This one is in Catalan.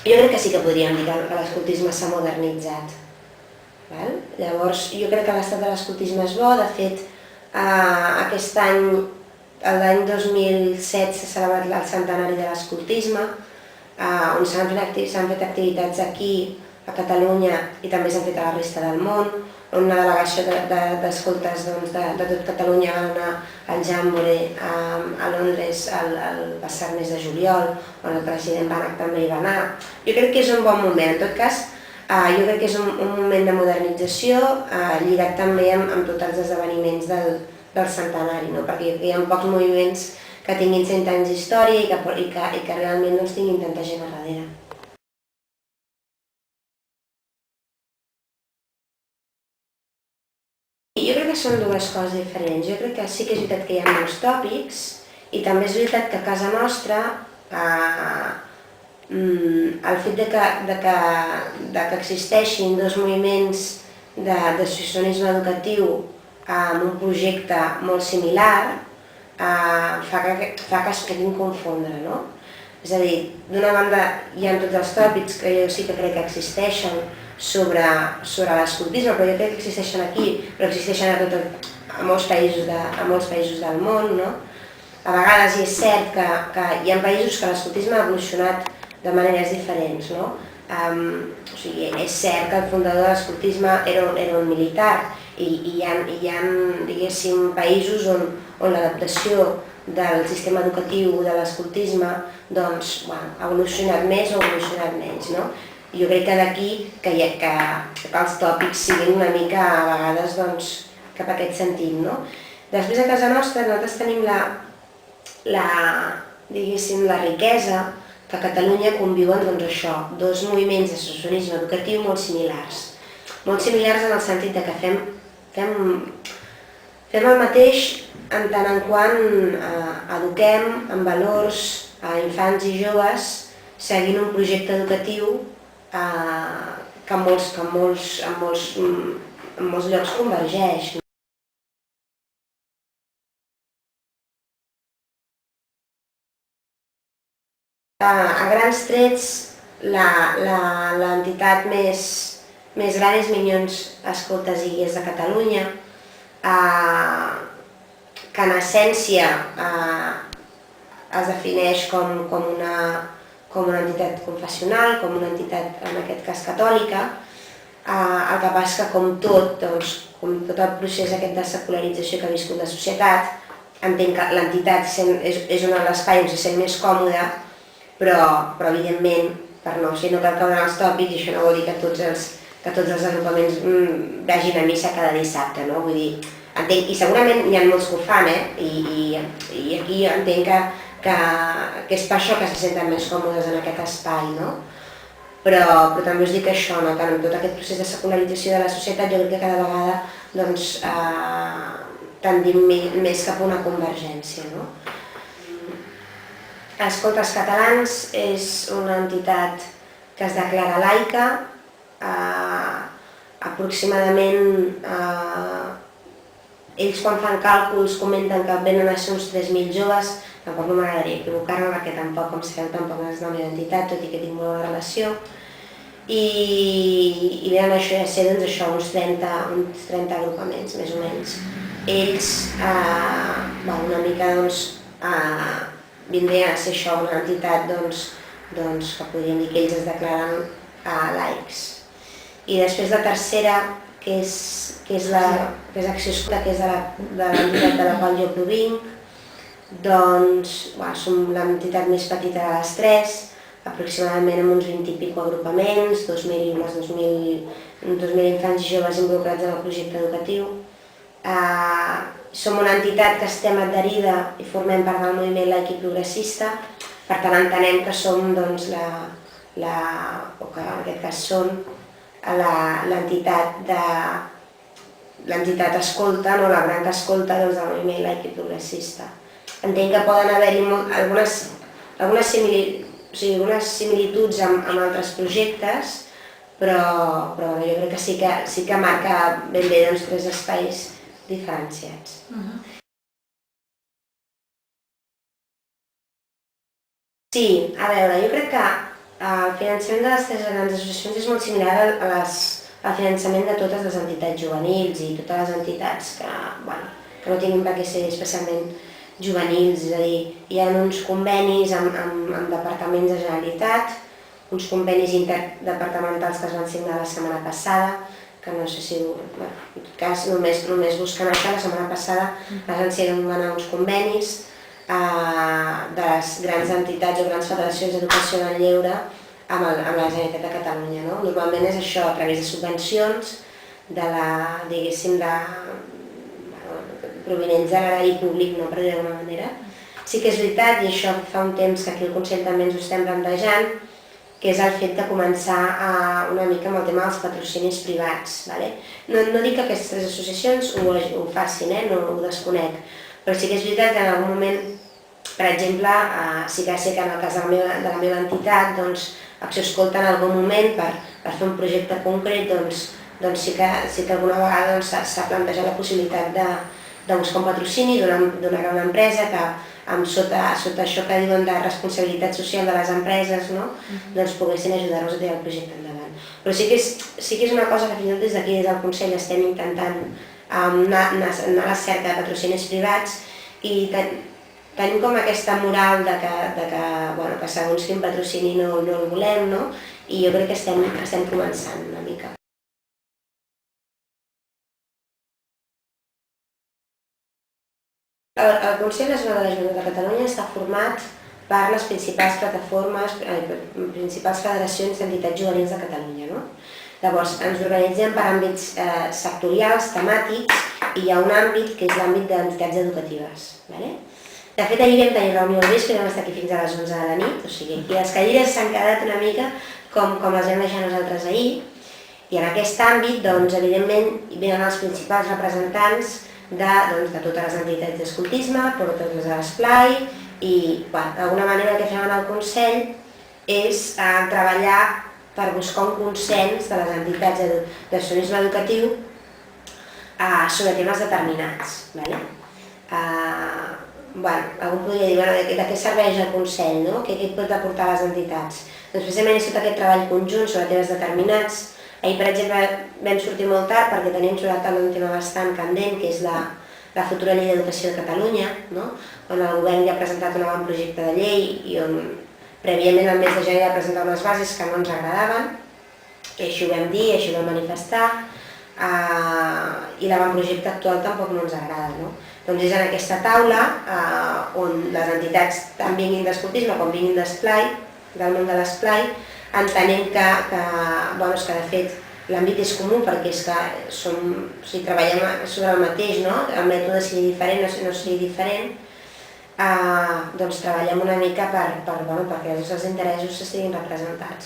Jo crec que sí que podríem dir que l'escoltisme s'ha modernitzat. Llavors, jo crec que l'estat de l'escoltisme és bo. De fet, aquest any, l'any 2007, s'ha celebrat el centenari de l'escoltisme, on s'han fet activitats aquí, a Catalunya, i també s'han fet a la resta del món, on una delegació d'escoltes de tot Catalunya va anar al Jàmbore a Londres el passat mes de juliol, on el president Banach també hi va anar. Jo crec que és un bon moment. En tot cas, jo crec que és un moment de modernització lligat també amb tots els esdeveniments del centenari, perquè hi ha pocs moviments que tinguin 100 anys d'història i que realment tinguin tanta gent a darrere. Jo crec que són dues coses diferents. Jo crec que sí que és veritat que hi ha molts tòpics i també és veritat que a casa nostra el fet de que existeixin dos moviments d'associacionisme educatiu amb un projecte molt similar fa que es puguin confondre, no? És a dir, d'una banda hi ha tots els tòpics que jo sí que crec que existeixen sobre l'escoltisme, però jo crec que existeixen aquí, però existeixen a molts països del món, no? A vegades és cert que hi ha països que l'escoltisme ha evolucionat de maneres diferents, no? O sigui, és cert que el fundador de l'escoltisme era un militar i hi ha, diguéssim, països on l'adaptació del sistema educatiu de l'escoltisme ha evolucionat més o ha evolucionat menys, no? Jo crec que d'aquí que els tòpics siguin una mica a vegades cap a aquest sentit, no? Després a casa nostra nosaltres tenim la riquesa que a Catalunya conviuen dos moviments d'associacionisme educatiu molt similars. Molt similars en el sentit que fem el mateix en tant en quant eduquem en valors a infants i joves seguint un projecte educatiu que en molts llocs convergeix. A grans trets, l'entitat més gran és Minyons Escoltes i Guies de Catalunya, que en essència es defineix com una entitat confessional, com una entitat, en aquest cas, catòlica. El que passa que, com tot el procés aquest de secularització que ha viscut la societat, entenc que l'entitat és l'espai on se sent més còmode, però evidentment, no cal caure en els tòpics, i això no vol dir que tots els agrupaments vagin a missa cada dissabte, no? Vull dir, entenc, i segurament hi ha molts que ho fan, i aquí entenc que és per això que se senten més còmodes en aquest espai, no? Però també us dic això, que en tot aquest procés de secularització de la societat jo crec que cada vegada tendim més cap a una convergència, no? Escoltes Catalans és una entitat que es declara laica, aproximadament ells quan fan càlculs comenten que venen a ser uns 3.000 joves, tampoc no m'agradaria equivocar-me perquè tampoc, com sabeu, tampoc és la meva entitat, tot i que tinc molt bona relació, i venen a ser uns 30 agrupaments, més o menys. Ells, una mica, vindrien a ser això, una entitat que podríem dir que ells es declaren laics. I després la tercera, que és Acció Escolta, que és de l'entitat de la qual jo provinc, som l'entitat més petita de les tres, aproximadament amb uns 20 i pico agrupaments, 2.000 infants i joves involucrats en el projecte educatiu. Som una entitat que estem adherida i formem part del moviment laic i progressista, per tant entenem que som, o que en aquest cas són, l'entitat escolta, la branca escolta del moviment laic i progressista. Entenc que poden haver-hi algunes similituds amb altres projectes, però jo crec que sí que marca ben bé tres espais diferenciats. Sí, a veure, jo crec que El finançament de les 3 grans associacions és molt similar al finançament de totes les entitats juvenils i totes les entitats que no tinguin per què ser especialment juvenils, és a dir, hi ha uns convenis amb departaments de Generalitat, uns convenis interdepartamentals que es van signar la setmana passada, que no sé si, en tot cas, només buscant això, la setmana passada es van signar uns convenis de les grans entitats o grans federacions d'educació del lleure amb la Generalitat de Catalunya. No? Normalment és això, a través de subvencions, diguéssim, provinents de l'erari públic, no, per dir d'alguna manera. Sí que és veritat, i això fa un temps que aquí al Consell també ens ho estem plantejant, que és el fet de començar una mica amb el tema dels patrocinis privats. No dic que aquestes associacions ho facin, no ho desconec, però sí que és veritat que en algun moment, per exemple, sí que sé que en el cas de la meva entitat, Acció Escolta en algun moment per fer un projecte concret, sí que alguna vegada s'ha plantejat la possibilitat de buscar un patrocini d'una gran empresa que sota això que diuen de responsabilitat social de les empreses, poguessin ajudar-nos a tirar el projecte endavant. Però sí que és una cosa que fins i tot des d'aquí, des del Consell, estem intentant anar a la cerca de patrocinis privats i tenim com aquesta moral que segons quin patrocini no el volem, i jo crec que estem començant una mica. El Consell Nacional de la Joventut de Catalunya està format per les principals principals federacions d'entitats juvenils de Catalunya. Llavors, ens organitzem per àmbits sectorials, temàtics, i hi ha un àmbit que és l'àmbit d'entitats educatives. De fet, ahir vam tenir reunió al vespre i vam estar aquí fins a les 11 de la nit, o sigui, i les cadires s'han quedat una mica com les vam deixar nosaltres ahir, i en aquest àmbit, evidentment, hi venen els principals representants de totes les entitats d'escoltisme, però totes de l'esplai, i d'alguna manera el que fem en el Consell és treballar per buscar un consens de les entitats d'associacionisme educatiu sobre temes determinats. Algú podria dir, de què serveix el Consell, què pot aportar a les entitats? Doncs precisament és tot aquest treball conjunt sobre temes determinats. Ahir, per exemple, vam sortir molt tard perquè tenim sobre la taula un tema bastant candent, que és la futura llei d'educació de Catalunya, on el govern ja ha presentat un avantprojecte de llei i on prèviament el mes de gener ja ha presentat unes bases que no ens agradaven, i així ho vam dir, així ho vam manifestar, i l'avantprojecte actual tampoc no ens agrada. Doncs és en aquesta taula on les entitats tant vinguin d'escoltisme com vinguin d'esplai, del món de l'esplai, entenem que de fet l'àmbit és comú perquè és que treballem sobre el mateix, el mètode sigui diferent o no sigui diferent, doncs treballem una mica perquè els nostres interessos estiguin representats.